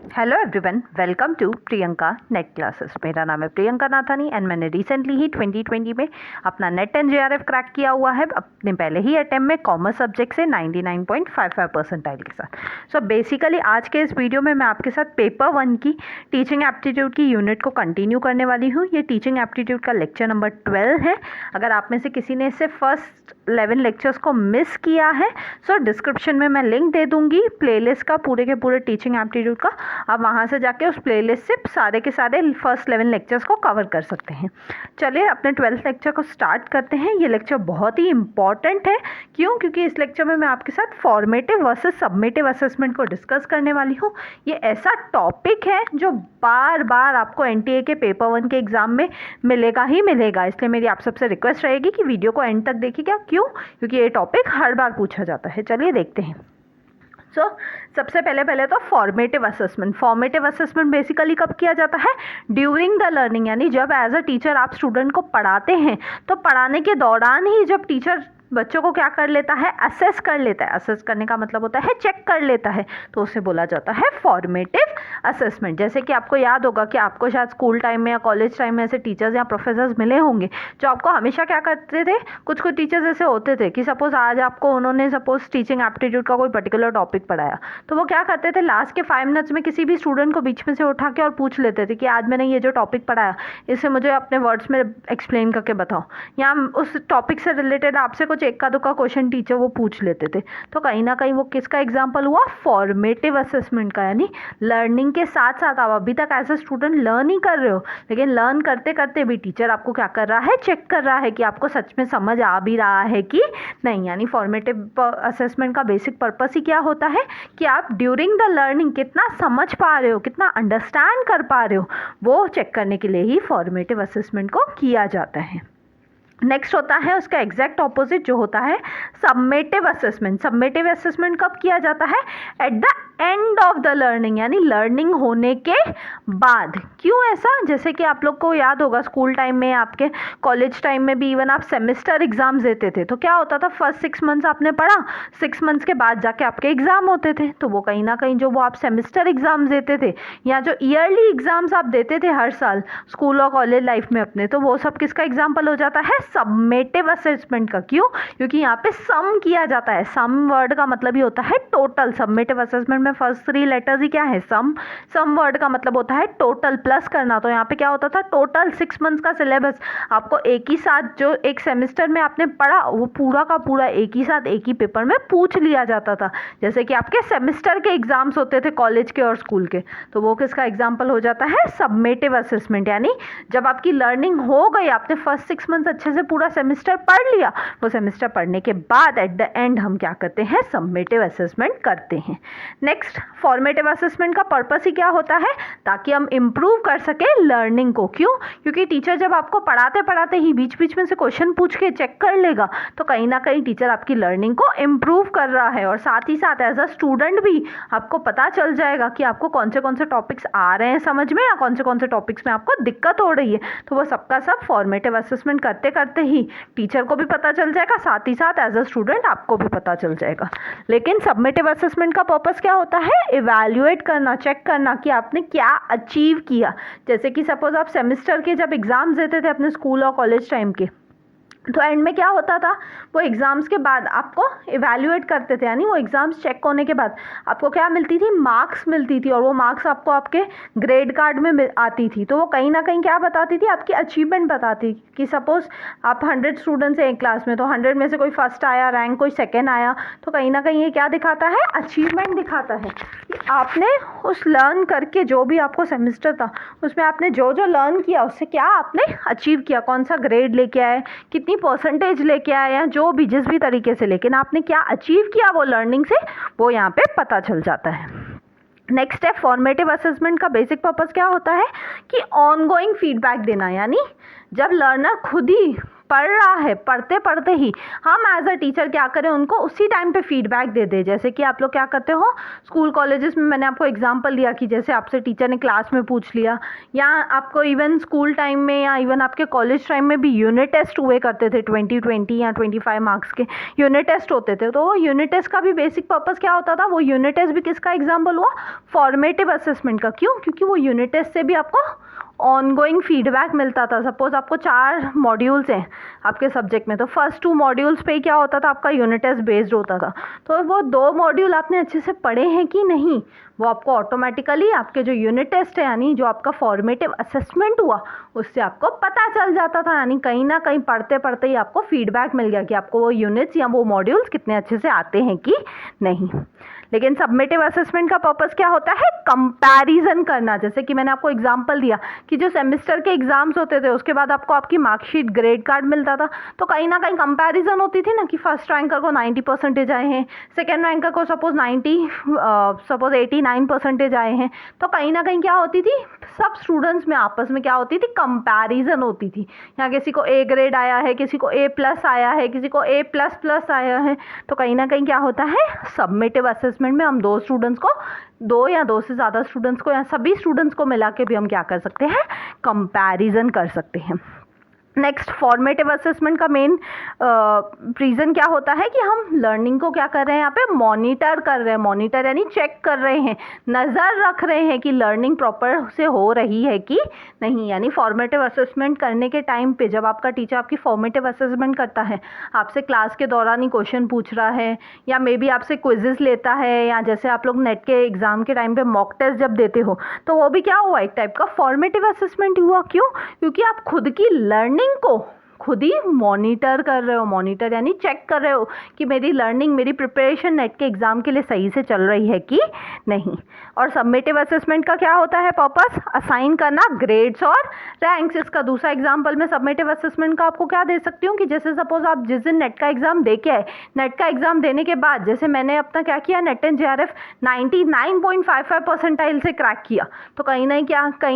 Hello everyone, welcome to Priyanka NET classes. मेरा नाम है प्रियंका नाथानी एंड मैंने रिसेंटली ही 2020 में अपना नेट एंड जेआरएफ क्रैक किया हुआ है अपने पहले ही अटेम्प्ट में कॉमर्स सब्जेक्ट से 99.55 परसेंटाइल के साथ। सो बेसिकली आज के इस वीडियो में मैं आपके साथ पेपर 1 की टीचिंग एप्टीट्यूड की यूनिट को कंटिन्यू करने वाली हूँ। ये टीचिंग एप्टीट्यूड का लेक्चर नंबर 12 है। अगर आप में से किसी ने इससे फर्स्ट 11 लेक्चर्स को मिस किया है सो डिस्क्रिप्शन में मैं लिंक दे दूंगी प्लेलिस्ट का, पूरे के पूरे टीचिंग एप्टीट्यूड का। आप वहाँ से जाके उस प्लेलिस्ट से सारे के सारे फर्स्ट 11 लेक्चर्स को कवर कर सकते हैं। चलिए अपने 12th लेक्चर को स्टार्ट करते हैं। ये लेक्चर बहुत ही इंपॉर्टेंट है। क्यों? क्योंकि इस लेक्चर में मैं आपके साथ फॉर्मेटिव वर्सेस सबमेटिव असेसमेंट को डिस्कस करने वाली हूँ। ये ऐसा टॉपिक है जो बार बार आपको एनटीए के पेपर 1 के एग्जाम में मिलेगा ही मिलेगा, इसलिए मेरी आप सबसे रिक्वेस्ट रहेगी कि वीडियो को एंड तक देखिएगा। क्यों? क्योंकि ये टॉपिक हर बार पूछा जाता है। चलिए देखते हैं। सबसे पहले तो फॉर्मेटिव असेसमेंट बेसिकली कब किया जाता है? ड्यूरिंग द लर्निंग, यानी जब एज अ टीचर आप स्टूडेंट को पढ़ाते हैं तो पढ़ाने के दौरान ही जब टीचर बच्चों को क्या कर लेता है? असेस कर लेता है। असेस करने का मतलब होता है चेक कर लेता है, तो उसे बोला जाता है फॉर्मेटिव असेसमेंट। जैसे कि आपको याद होगा कि आपको शायद स्कूल टाइम में या कॉलेज टाइम में ऐसे टीचर्स या प्रोफेसर्स मिले होंगे जो आपको हमेशा क्या करते थे, कुछ टीचर्स ऐसे होते थे कि सपोज आज आपको उन्होंने सपोज टीचिंग एप्टीट्यूड का कोई पर्टिकुलर टॉपिक पढ़ाया, तो वो क्या करते थे, लास्ट के 5 मिनट्स में किसी भी स्टूडेंट को बीच में से उठा के और पूछ लेते थे कि आज मैंने ये जो टॉपिक पढ़ाया इसे मुझे अपने वर्ड्स में एक्सप्लेन करके बताओ, या उस टॉपिक से रिलेटेड आपसे कुछ इक्का दुक्का क्वेश्चन टीचर वो पूछ लेते थे। तो कहीं ना कहीं वो किसका एग्जाम्पल हुआ? फॉर्मेटिव असेसमेंट का। यानी लर्निंग के साथ साथ आप अभी तक एज ए स्टूडेंट लर्न ही कर रहे हो, लेकिन लर्न करते करते भी टीचर आपको क्या कर रहा है? चेक कर रहा है कि आपको सच में समझ आ भी रहा है कि नहीं। यानी फॉर्मेटिव असेसमेंट का बेसिक पर्पस ही क्या होता है कि आप ड्यूरिंग द लर्निंग कितना समझ पा रहे हो, कितना अंडरस्टैंड कर पा रहे हो, वो चेक करने के लिए ही फॉर्मेटिव असेसमेंट को किया जाता है। नेक्स्ट होता है उसका एग्जैक्ट ऑपोजिट जो होता है सबमेटिव असेसमेंट। सबमेटिव असेसमेंट कब किया जाता है? At the end of the learning, यानी लर्निंग होने के बाद। क्यों ऐसा? जैसे कि आप लोग को याद होगा स्कूल टाइम में, आपके कॉलेज टाइम में भी इवन आप सेमेस्टर एग्जाम्स देते थे, तो क्या होता था, फर्स्ट 6 मंथ्स आपने पढ़ा, 6 मंथ्स के बाद जाके आपके एग्जाम होते थे। तो वो कहीं ना कहीं जो वो आप सेमेस्टर एग्जाम्स देते थे या जो ईयरली एग्जाम्स आप देते थे हर साल स्कूल और कॉलेज लाइफ में अपने, तो वो सब किसका एग्जाम्पल हो जाता है? सबमेटिव असेसमेंट का। क्यों? क्योंकि यहाँ पे सम किया जाता है। सम वर्ड का मतलब ही होता है टोटल। सबमेटिव असेसमेंट में फर्स्ट 3 लेटर्स ही क्या है? सम। सम वर्ड का मतलब होता है टोटल, प्लस करना। तो यहाँ पे क्या होता था? टोटल 6 मंथ्स का सिलेबस आपको एक ही साथ जो एक सेमेस्टर में आपने पढ़ा वो पूरा का पूरा एक ही साथ एक ही पेपर में पूछ लिया जाता था। जैसे कि आपके सेमेस्टर के एग्जाम्स होते थे कॉलेज के और स्कूल के, तो वो किसका एग्जाम्पल हो जाता है? Summative assessment. यानी जब आपकी लर्निंग हो गई, आपने फर्स्ट 6 मंथ्स अच्छे से पूरा सेमेस्टर पढ़ लिया, वो सेमेस्टर पढ़ने के बाद एट द एंड हम क्या करते हैं? सबमेटिव असेसमेंट करते हैं। नेक्स्ट, फॉर्मेटिव असेसमेंट का पर्पस ही क्या होता है? ताकि हम इम्प्रूव कर सके लर्निंग को। क्यों? क्योंकि टीचर जब आपको पढ़ाते पढ़ाते ही बीच बीच में से क्वेश्चन पूछ के चेक कर लेगा, तो कहीं ना कहीं टीचर आपकी लर्निंग को इम्प्रूव कर रहा है। और साथ ही साथ एज अ स्टूडेंट भी आपको पता चल जाएगा कि आपको कौन से टॉपिक्स आ रहे हैं समझ में, या कौन से टॉपिक्स में आपको दिक्कत हो रही है। तो वो सबका सब फॉर्मेटिव असेसमेंट करते करते ही टीचर को भी पता चल जाएगा, साथ ही साथ एज अ स्टूडेंट आपको भी पता चल जाएगा। लेकिन सबमेटिव असेसमेंट का पर्पस क्या होता है? इवैल्यूएट करना, चेक करना कि आपने क्या अचीव किया। जैसे कि सपोज आप सेमेस्टर के जब एग्जाम्स देते थे अपने स्कूल और कॉलेज टाइम के, तो एंड में क्या होता था, वो एग्ज़ाम्स के बाद आपको इवैल्यूएट करते थे। यानी वो एग्ज़ाम्स चेक होने के बाद आपको क्या मिलती थी? मार्क्स मिलती थी, और वो मार्क्स आपको आपके ग्रेड कार्ड में आती थी। तो वो कहीं ना कहीं क्या बताती थी? आपकी अचीवमेंट बताती कि सपोज़ आप 100 स्टूडेंट्स हैं एक क्लास में, तो 100 में से कोई फर्स्ट आया, रैंक कोई सेकेंड आया, तो कहीं ना कहीं ये क्या दिखाता है? अचीवमेंट दिखाता है कि आपने उस लर्न करके जो भी आपको सेमेस्टर था उसमें आपने जो जो लर्न किया उससे क्या आपने अचीव किया, कौन सा ग्रेड लेके आए, कितनी परसेंटेज लेके आए हैं, जो भी जिस भी तरीके से, लेकिन आपने क्या अचीव किया वो लर्निंग से, वो यहाँ पे पता चल जाता है। नेक्स्ट है फॉर्मेटिव असेसमेंट का बेसिक पर्पस क्या होता है कि ऑनगोइंग फीडबैक देना। यानी जब लर्नर खुद ही पढ़ रहा है, पढ़ते पढ़ते ही हम एज अ टीचर क्या करें, उनको उसी टाइम पे फीडबैक दे दें। जैसे कि आप लोग क्या करते हो स्कूल कॉलेजेस में, मैंने आपको एग्जांपल दिया कि जैसे आपसे टीचर ने क्लास में पूछ लिया, या आपको इवन स्कूल टाइम में या इवन आपके कॉलेज टाइम में भी यूनिट टेस्ट हुए करते थे, 20 या 25 मार्क्स के यूनिट टेस्ट होते थे। तो वो यूनिट टेस्ट का भी बेसिक पर्पस क्या होता था, वो यूनिट टेस्ट भी किसका एग्जाम्पल हुआ, फॉर्मेटिव असेसमेंट का। क्यों? क्योंकि वो यूनिट टेस्ट से भी आपको ऑनगोइंग फीडबैक मिलता था। सपोज आपको 4 मॉड्यूल्स हैं आपके सब्जेक्ट में, तो फर्स्ट 2 मॉड्यूल्स पे क्या होता था, आपका यूनिट टेस्ट बेस्ड होता था। तो वो 2 मॉड्यूल आपने अच्छे से पढ़े हैं कि नहीं, वो आपको ऑटोमेटिकली आपके जो यूनिट टेस्ट है यानी जो आपका फॉर्मेटिव असेसमेंट हुआ उससे आपको पता चल जाता था। यानी कहीं ना कहीं पढ़ते पढ़ते ही आपको फीडबैक मिल गया कि आपको वो यूनिट्स या वो मॉड्यूल्स कितने अच्छे से आते हैं कि नहीं। लेकिन सबमिटिव असेसमेंट का पर्पस क्या होता है, कंपैरिजन करना। जैसे कि मैंने आपको एग्जांपल दिया कि जो सेमेस्टर के एग्जाम्स होते थे उसके बाद आपको आपकी मार्कशीट ग्रेड कार्ड मिलता था, तो कहीं ना कहीं कंपैरिजन होती थी ना कि फर्स्ट रैंकर को 90% आए हैं, सेकेंड रैंकर को सपोज 89% आए हैं। तो कहीं ना कहीं क्या होती थी, सब स्टूडेंट्स में आपस में क्या होती थी, कंपैरिजन होती थी। यहाँ किसी को A ग्रेड आया है, किसी को A+ आया है, किसी को A++ आया है। तो कहीं ना कहीं क्या होता है, सबमिटिव असेसमेंट में हम 2 स्टूडेंट्स को, 2 या 2 से ज़्यादा स्टूडेंट्स को या सभी स्टूडेंट्स को मिला के भी हम क्या कर सकते हैं, कंपैरिजन कर सकते हैं। नेक्स्ट, फॉर्मेटिव असेसमेंट का मेन रीज़न क्या होता है कि हम लर्निंग को क्या कर रहे हैं, यहाँ पे मॉनिटर कर रहे हैं। मॉनिटर यानी चेक कर रहे हैं, नज़र रख रहे हैं कि लर्निंग प्रॉपर से हो रही है कि नहीं। यानी फॉर्मेटिव असेसमेंट करने के टाइम पे जब आपका टीचर आपकी फॉर्मेटिव असेसमेंट करता है, आपसे क्लास के दौरान ही क्वेश्चन पूछ रहा है या मे बी आपसे क्विजेस लेता है, या जैसे आप लोग नेट के एग्ज़ाम के टाइम पे मॉक टेस्ट जब देते हो तो वो भी क्या हुआ, एक टाइप का फॉर्मेटिव असेसमेंट हुआ। क्यों? क्योंकि आप खुद की लर्निंग को खुद ही मॉनिटर कर रहे हो। मॉनिटर यानी चेक कर रहे हो कि मेरी लर्निंग, मेरी प्रिपरेशन नेट के एग्जाम के लिए सही से चल रही है कि नहीं। और सबमिटिव असेसमेंट का क्या होता है पर्पस, असाइन करना ग्रेड्स और रैंक्स। इसका दूसरा एग्जांपल मैं सबमिटिव असेसमेंट का आपको क्या दे सकती हूँ कि जैसे सपोज आप जिस दिन नेट का एग्जाम दे के आए, नेट का एग्जाम देने के बाद जैसे मैंने अपना क्या किया, नेट एंड JRF 99.55 परसेंटाइल से क्रैक किया, तो कहीं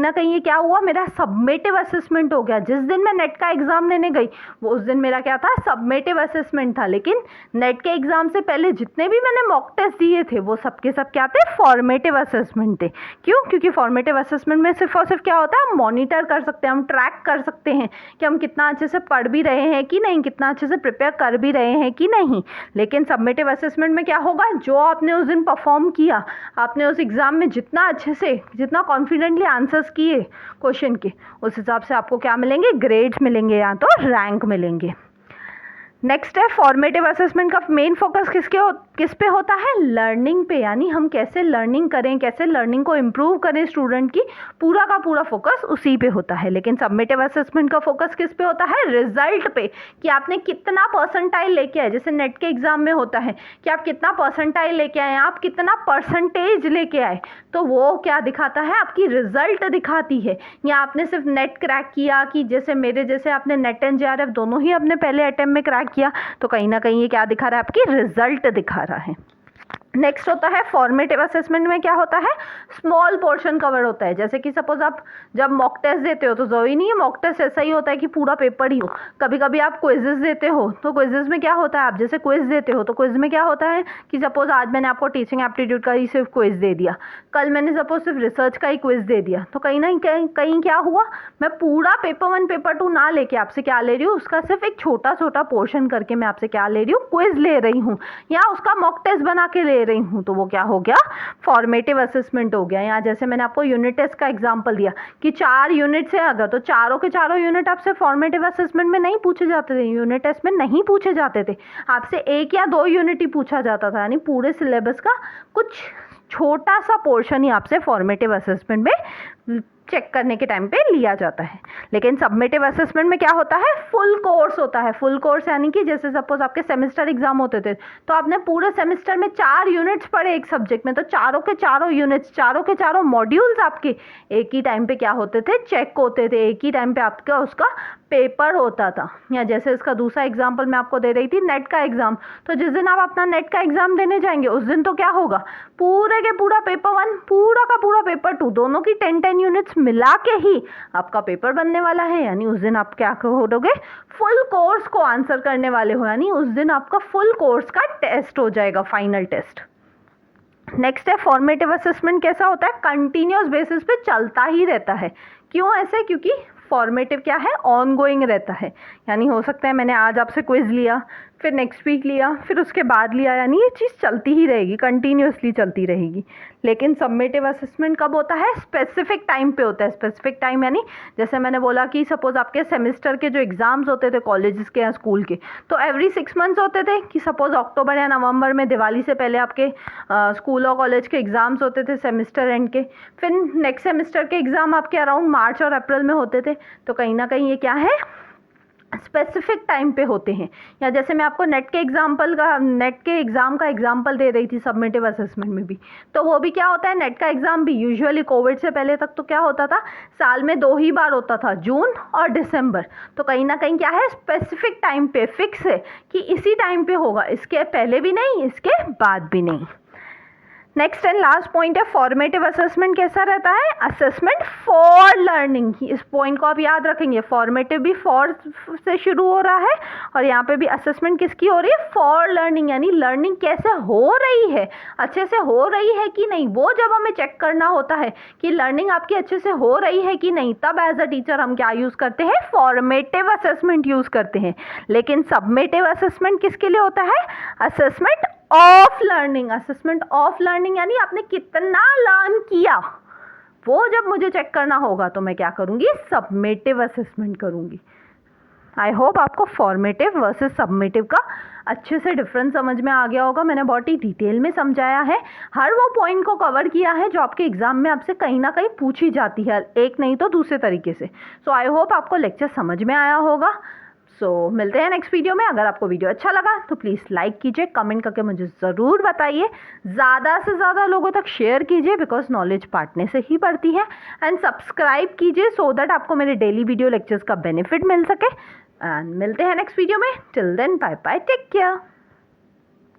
ना कहीं ये क्या हुआ, मेरा सबमिटिव असेसमेंट हो गया। जिस दिन मैं नेट का एग्जाम देने गई वो उस दिन मेरा क्या था, सबमिटिव असेसमेंट था। लेकिन नेट के एग्जाम से पहले जितने भी मैंने मॉक टेस्ट दिए थे वो सब के सब क्या थे, फॉर्मेटिव असेसमेंट थे। क्यों? क्योंकि फॉर्मेटिव असेसमेंट में सिर्फ और सिर्फ क्या होता है, हम मॉनिटर कर सकते हैं, हम ट्रैक कर सकते हैं कि हम कितना अच्छे से पढ़ भी रहे हैं कि नहीं, कितना अच्छे से प्रिपेयर कर भी रहे हैं कि नहीं। लेकिन सबमिटिव असेसमेंट में क्या होगा, जो आपने उस दिन परफॉर्म किया, आपने उस एग्जाम में जितना अच्छे से, जितना कॉन्फिडेंटली आंसर्स किए क्वेश्चन के, उस हिसाब से आपको क्या मिलेंगे, ग्रेड्स मिलेंगे या तो रैंक मिलेंगे। नेक्स्ट है, फॉर्मेटिव असेसमेंट का मेन फोकस किस पे होता है, लर्निंग पे। यानी हम कैसे लर्निंग करें, कैसे लर्निंग को इम्प्रूव करें स्टूडेंट की, पूरा का पूरा फोकस उसी पे होता है। लेकिन सबमिटिव असेसमेंट का फोकस किस पे होता है, रिजल्ट पे, कि आपने कितना परसेंटाइल लेके आए। जैसे नेट के एग्जाम में होता है कि आप कितना परसेंटाइल लेके आए, आप कितना परसेंटेज लेके आए, तो वो क्या दिखाता है, आपकी रिजल्ट दिखाती है। या आपने सिर्फ नेट क्रैक किया, कि जैसे मेरे जैसे आपने नेट एंड JRF दोनों ही अपने पहले अटेम्प्ट में क्रैक किया, तो कहीं ना कहीं ये क्या दिखा रहा है, आपकी रिजल्ट दिखा रहा है। नेक्स्ट होता है, फॉर्मेटिव असेसमेंट में क्या होता है, स्मॉल पोर्शन कवर होता है। जैसे कि सपोज आप जब मॉक टेस्ट देते हो तो जरूरी नहीं है मॉक टेस्ट ऐसा ही होता है कि पूरा पेपर ही हो। कभी कभी आप क्विजेस देते हो, तो क्विजेस में क्या होता है, आप जैसे क्विज देते हो तो क्विज में क्या होता है कि सपोज आज मैंने आपको टीचिंग एप्टीट्यूड का ही सिर्फ क्विज दे दिया, कल मैंने सपोज सिर्फ रिसर्च का ही क्विज दे दिया, तो कहीं ना कहीं क्या हुआ, मैं पूरा पेपर 1 पेपर 2 ना लेके आपसे क्या ले रही हूँ, उसका सिर्फ एक छोटा छोटा पोर्शन करके मैं आपसे क्या ले रही हूँ, क्विज ले रही हूँ या उसका मॉक टेस्ट बना के ले रही हूँ। तो वो क्या हो गया, फॉर्मेटिव असेसमेंट हो गया। यहाँ जैसे मैंने आपको यूनिट टेस्ट का एग्जांपल दिया कि 4 यूनिट्स है अगर, तो चारों के चारों यूनिट आपसे फॉर्मेटिव असेसमेंट में नहीं पूछे जाते थे, यूनिट टेस्ट में नहीं पूछे जाते थे, आपसे 1 या 2 यूनिट ही पूछा जाता था। यानी पूरे सिलेबस का कुछ छोटा सा पोर्शन ही आपसे फॉर्मेटिव असेसमेंट में चेक करने के टाइम पे लिया जाता है। लेकिन सबमिटिव असेसमेंट में क्या होता है, फुल कोर्स होता है। फुल कोर्स यानी कि जैसे सपोज आपके सेमेस्टर एग्जाम होते थे, तो आपने पूरे सेमेस्टर में 4 यूनिट्स पढ़े एक सब्जेक्ट में, तो चारों के चारों यूनिट्स, चारों के चारों मॉड्यूल्स आपके एक ही टाइम पे क्या होते थे, चेक होते थे, एक ही टाइम पे आपका उसका पेपर होता था। या जैसे इसका दूसरा एग्जाम्पल मैं आपको दे रही थी, नेट का एग्जाम, तो जिस दिन आप अपना नेट का एग्जाम देने जाएंगे उस दिन तो क्या होगा, पूरे के पूरा पेपर 1, पूरा का पूरा पेपर 2, दोनों की 10-10 यूनिट्स मिला के ही आपका पेपर बनने वाला है, यानी उस दिन आप क्या करोगे, फुल कोर्स को आंसर करने वाले हो, यानी उस दिन आपका फुल कोर्स का टेस्ट हो जाएगा, फाइनल टेस्ट। नेक्स्ट है फॉर्मेटिव असेसमेंट। कैसा होता है, कंटिन्यूस बेसिस पे चलता ही रहता है। क्यों ऐसे, क्योंकि फॉर्मेटिव क्या है, ऑन गोइंग रहता है, यानी हो सकता है मैंने आज आपसे क्विज लिया, फिर नेक्स्ट वीक लिया, फिर उसके बाद लिया, यानी ये चीज़ चलती ही रहेगी, कंटिन्यूसली चलती रहेगी। लेकिन सबमिटिव असेसमेंट कब होता है, स्पेसिफिक टाइम पे होता है। स्पेसिफिक टाइम यानी जैसे मैंने बोला कि सपोज आपके सेमेस्टर के जो एग्ज़ाम्स होते थे कॉलेजेस के या स्कूल के, तो एवरी 6 मंथ्स होते थे, कि सपोज अक्टूबर या नवंबर में दिवाली से पहले आपके स्कूल और कॉलेज के एग्ज़ाम्स होते थे सेमेस्टर एंड के, फिर नेक्स्ट सेमेस्टर के एग्ज़ाम आपके अराउंड मार्च और अप्रैल में होते थे। तो कहीं ना कहीं ये क्या है, स्पेसिफिक टाइम पे होते हैं। या जैसे मैं आपको नेट के एग्ज़ाम का एग्जांपल दे रही थी सबमिटिव असेसमेंट में भी, तो वो भी क्या होता है, नेट का एग्ज़ाम भी यूजुअली कोविड से पहले तक तो क्या होता था, साल में 2 ही बार होता था, जून और दिसंबर। तो कहीं ना कहीं क्या है, स्पेसिफिक टाइम पे फिक्स है कि इसी टाइम पे होगा, इसके पहले भी नहीं, इसके बाद भी नहीं। नेक्स्ट एंड लास्ट पॉइंट है फॉर्मेटिव असेसमेंट। कैसा रहता है, असेसमेंट फॉर लर्निंग। इस पॉइंट को आप याद रखेंगे, फॉर्मेटिव भी फॉर से शुरू हो रहा है और यहाँ पे भी असेसमेंट किसकी हो रही है, फॉर लर्निंग, यानी लर्निंग कैसे हो रही है, अच्छे से हो रही है कि नहीं, वो जब हमें चेक करना होता है कि लर्निंग आपकी अच्छे से हो रही है कि नहीं, तब एज अ टीचर हम क्या यूज़ करते हैं, फॉर्मेटिव असेसमेंट यूज़ करते हैं। लेकिन सबमिटिव असेसमेंट किसके लिए होता है, assessment of learning. Assessment of learning यानी आपने कितना लर्न किया, वो जब मुझे चेक करना होगा तो मैं क्या करूंगी, सबमिटिव असेसमेंट करूंगी। आई होप आपको फॉर्मेटिव वर्सेस सबमिटिव का अच्छे से डिफरेंस समझ में आ गया होगा। मैंने बहुत ही डिटेल में समझाया है, हर वो पॉइंट को कवर किया है जो आपके एग्जाम में आपसे कहीं ना कहीं पूछी जाती है, एक नहीं तो दूसरे तरीके से। सो आई होप आपको लेक्चर समझ में आया होगा। मिलते हैं नेक्स्ट वीडियो में। अगर आपको वीडियो अच्छा लगा तो प्लीज़ लाइक कीजिए, कमेंट करके मुझे ज़रूर बताइए, ज़्यादा से ज़्यादा लोगों तक शेयर कीजिए, बिकॉज नॉलेज बांटने से ही बढ़ती है। एंड सब्सक्राइब कीजिए सो दैट आपको मेरे डेली वीडियो लेक्चर्स का बेनिफिट मिल सके। एंड मिलते हैं नेक्स्ट वीडियो में। Till then bye bye, take care.